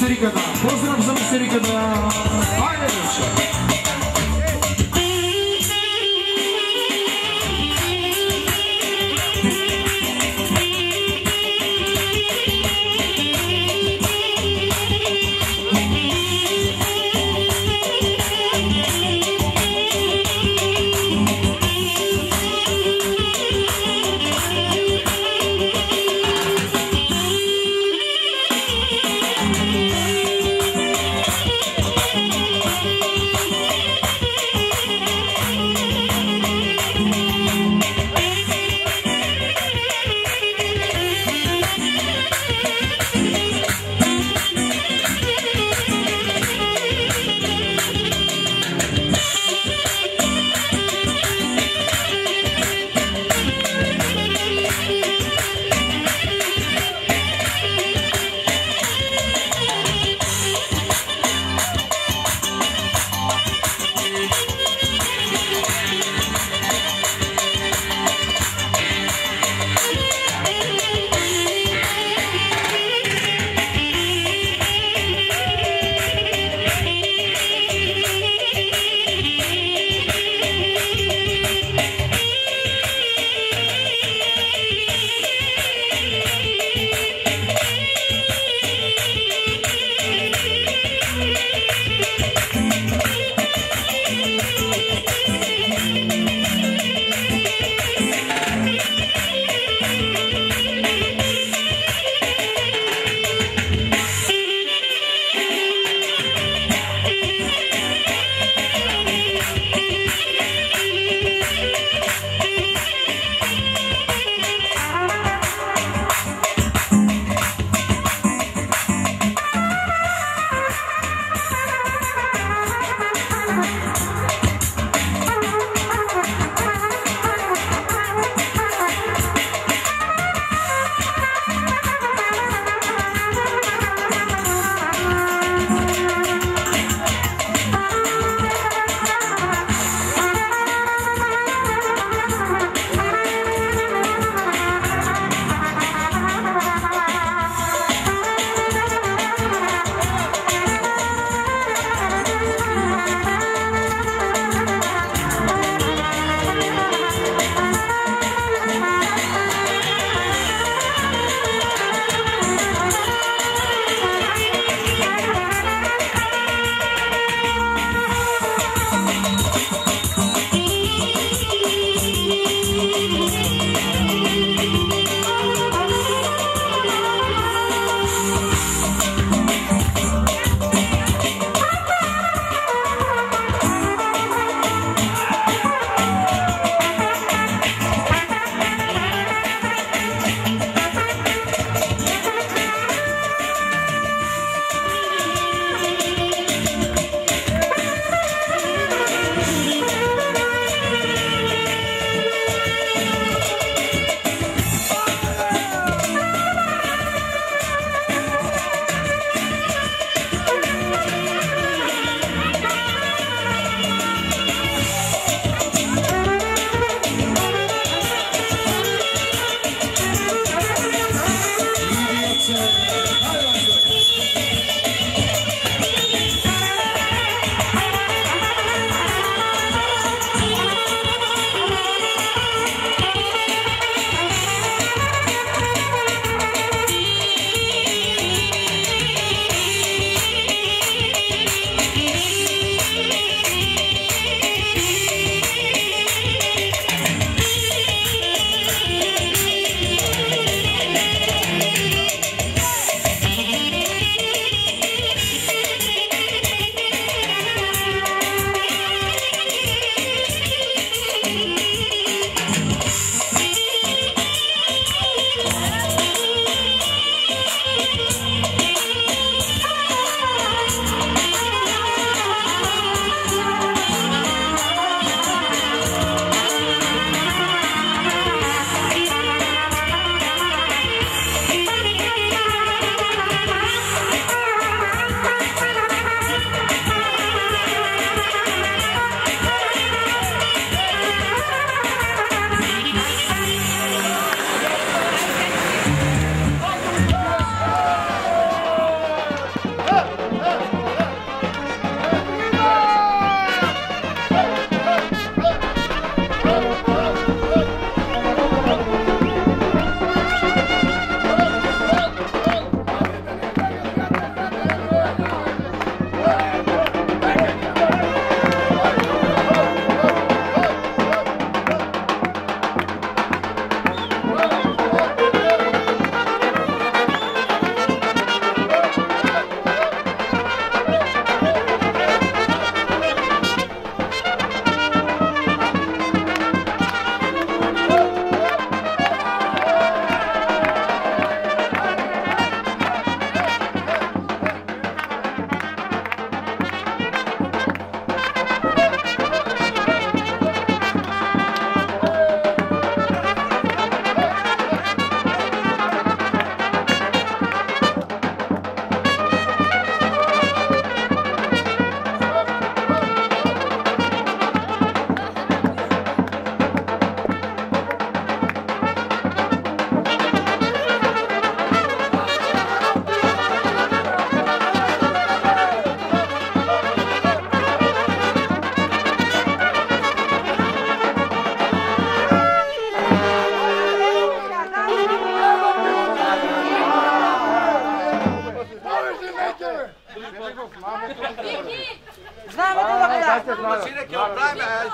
Мастериката. Поздрав за мастериката. Ајде вече.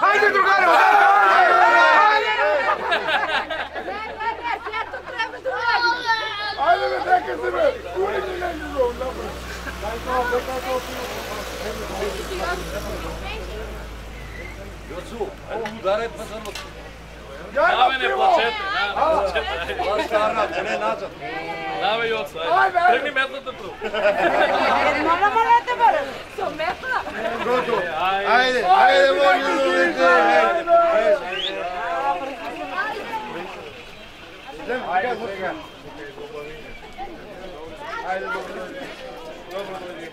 Hajde drugare! Ajde me, čekaj se me! Uliči nešto zbog, dobro. Daj to, bekaj to pivo. Jocu, ajde udaraj pa za noć. Dame ne plačete, ne nazad. Dame Jocu, ajde. Trgni metlата prvo. Moramo lete barem. Со метла. Gotovo. Ajde, ajde, može Uliči. Ajde, dobro. Dobro dođi.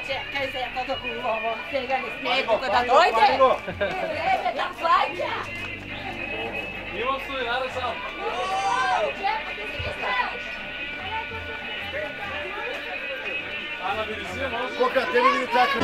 Čekaj se, kako ovo, tega ne smije kako da dojde. Da plaća. Imam stoji, nare sam. Ana, vidi sve, može? Koka, tebi vidi tako.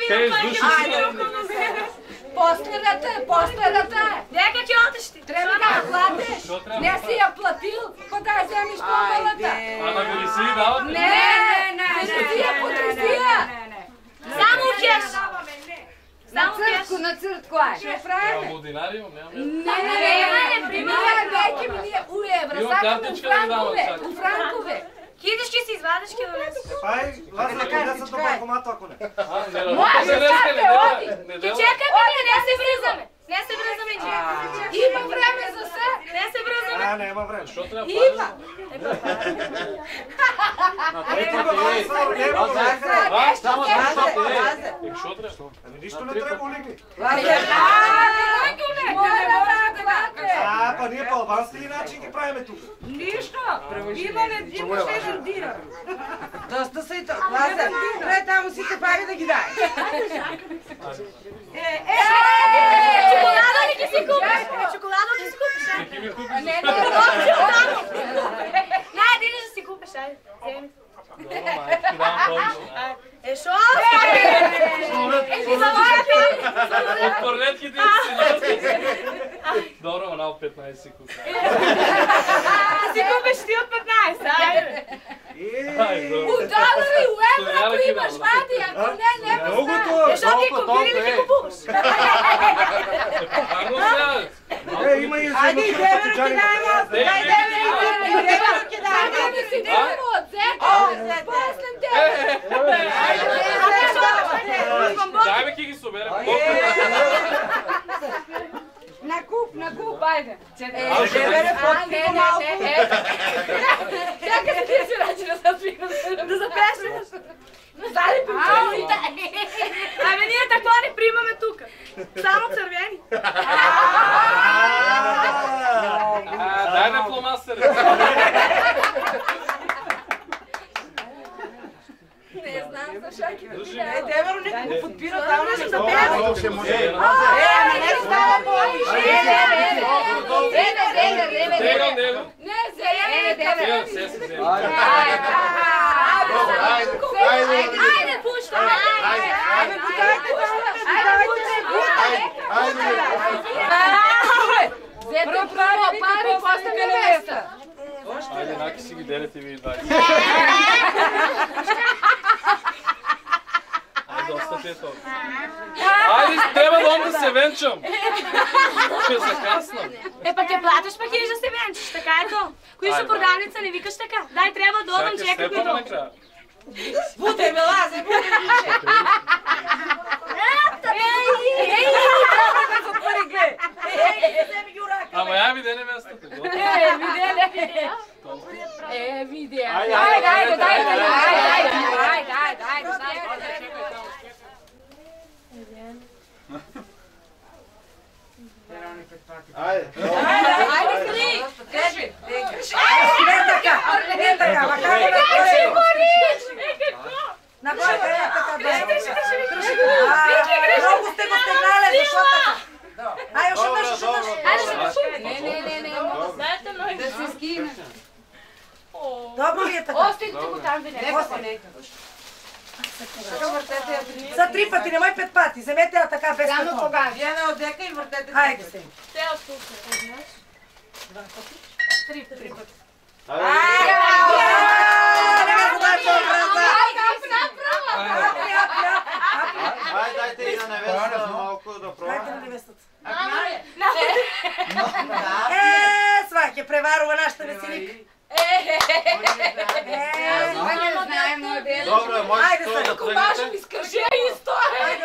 Пееш души си. Постелята. Нека ти отиш ти. Трябва да я платиш. Не си я платил, па да я вземеш по-малата. Ама ви ли си ги дават? Не, потресия. Само кеш. На църтко, ще правим. Няма динари имам, нямам. Ние у евро, само у франкове. Хидиш ки си извадиш ки долез. Пай, Лазар, къде са до банкомата, ако не? Не работи. Ти чекаме ли? Не се връзваме. Не се връзваме, че. Има време за сега. Не се връзваме. Не, няма време. Що трябва Има. Само Що трябва? Нищо не трябва, Олеги. Па ние по албански начин ги правиме тук. Нищо. Има ще жардира. Доста са и то. Лазар, трябва там си те прави да ги дай. Чоколада ли ти си купиш? Чоколада ли си купиш? Ти ми купиш. Не, ти да си купиш, айде. Добро, майко, ти давам повече. Шо? От корнетките си добро, една от 15 си купиш. Си купиш ти от 15, айде. $1 и евро, ако имаш, вади, ако не, не Многото! Защо ти купили ли ти купуваш? Има и Айде и девер ти дай, дай девер ти дай. да си девер от зета. После тебе. Дай ме ки ги соберем. На куп, айде. Девер е по-тико малко. Чакай ти си рачи да се свикам. Да запешеш. Дали пимчовите. Абе ние такова не приемаме тук. Само цървени. Дай на фломастер. Не знам, за шаки. Девер не го подпира там. Можем да пеем. Не става повече. Него, него. Не, зелен. Се си взема. Айде, пуща. Зето право пари, после невеста. Айде, наки си ги делите ви 20. Айде, доста ти е това. Айде, трябва да се венчам. Ще закаснам. Пък я платиш, пък идеш да се венчиш, така е то. Кои ще продавница, не викаш така. Дай, трябва да отдам чека ми долу. Буде ме, Лазе, буде ми. Ама я виде невестата. Виде. Айде. Айде, скри! Кажи! Не така, макар да направи така. Много сте го стегнали, защо така? Ай, още Не. Да се скина. Добро ли е така? Остите го там да не. За 3 пъти, немай 5 пъти. Вземете я така без Само пътон. кога? Вие не отдека и въртете. Хайде се. Те отпусне. Три пъти. Ай, дайте и на невеста малко да пробвам. Дайте на невестата. Сваки, преварува нашата веселика. Добре, може това да Кобажа тръгнете. ми скажи история.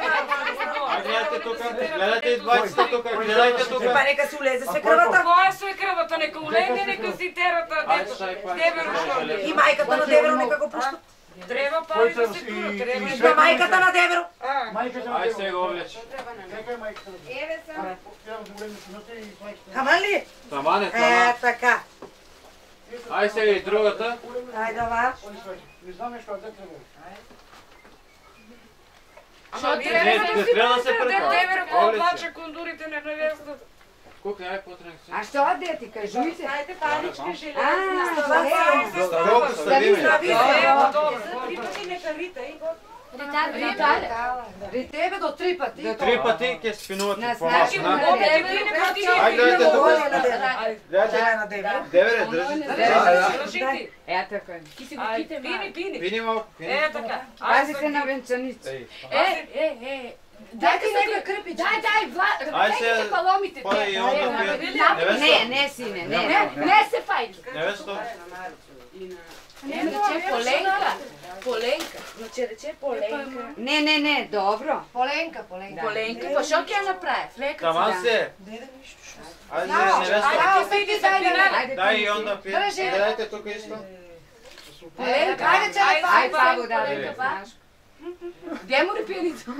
А гледайте тук, гледайте и двайцата тук, гледайте тук. Па нека си улезе свекръвата. Кой е свекръвата? Нека улеgne, нека си терата. Айде, стай, И майката на Деверо нека го пущат. Трябва пари да се турат. И майката на Деверо. Ай, сега го облече. Хаман ли? Таман е, таман. Така. Ай, сега и другата. Айде, ва. Не трябва да се Деверо, кой Облече. плаче кондурите на невестата? Кука, ай, по-трънк си. А що да ти кажуйте? Дайте парички, железна. А, Колко ставиме? Здрави се. Добре. Три пъти не карита и При тебе до 3 пъти. 3 пъти ке спинувате На по-малко. Саши На. го Ай, гледайте тук. Дай на Деве. Девере, дръжи. Е, така. Пини малко. Пази се на венчаница. Дайте нека кръпи. Дай, Ай се, вратете паломите. ходи и он да Не, пие. не, сине, не. Не се файки. Невесто. Не рече Поленка. Значи рече Поленка. Не, добро. Поленка. Па шо ќе ја направи? Лека Таман се. Айде, невесто. Дай и он да пие. Гледайте тук исто. Поленка, айде че Ай, Павло, да, Поленка, знаеш. Где му репиенито?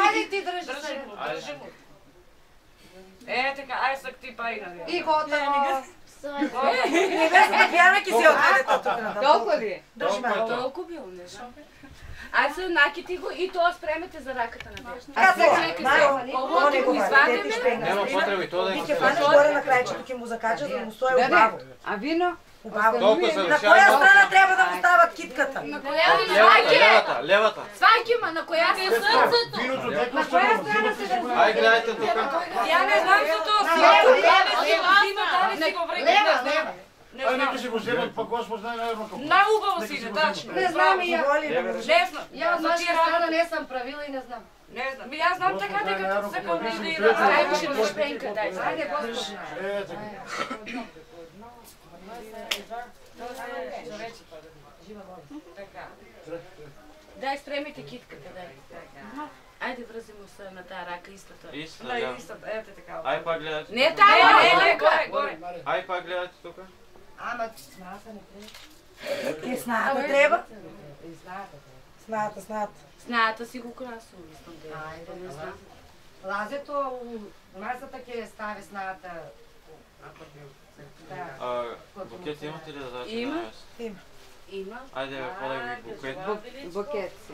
Айде ти дръжи се. Така, ай сък ти па и И готово. Невестна пияна ки си отведете тук. Толкова ли? Толкова било нещо. Ай се накити го и то спремете за раката на дежда. Нема потреби, то да Ти има. ке фанеш горе на крајчето, ке му закачаш да му стои убаво. А вино? Толкова се На која страна треба да му става китката? На која? Левата. Свайки ма, на која е сърцето? На коя страна се държа? Ай, гледайте тук. Я не знам за това. Лева. Ай, нека си го вземат, па Господ знае наверно какво. Най-убаво си, точно. Не знам и я. Лесно. Я от вашата страна не съм правила и не знам. Не знам. Аз знам така, дека се кълни и Айде, ще му шпенка, дай. Айде, Господ. Дай, стремите китката, дай. Айде, врази му се на тая рака, истата. Истата, Ай, пак гледайте. Не тая, горе. Ай, пак гледайте тук. Ама, сната не трябва. И сната треба? Сната. Сната си го красо, мислам да е. Айде, не знам. Лазето, масата ке стави сната. Букет имате ли да дадете? Има. Има. Има. Айде, подай ви букет. Букет си.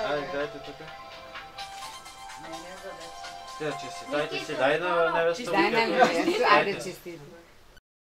Айде, дайте тук. Че си, дайте си, дай на невеста Дай на букет. невеста, айде честито.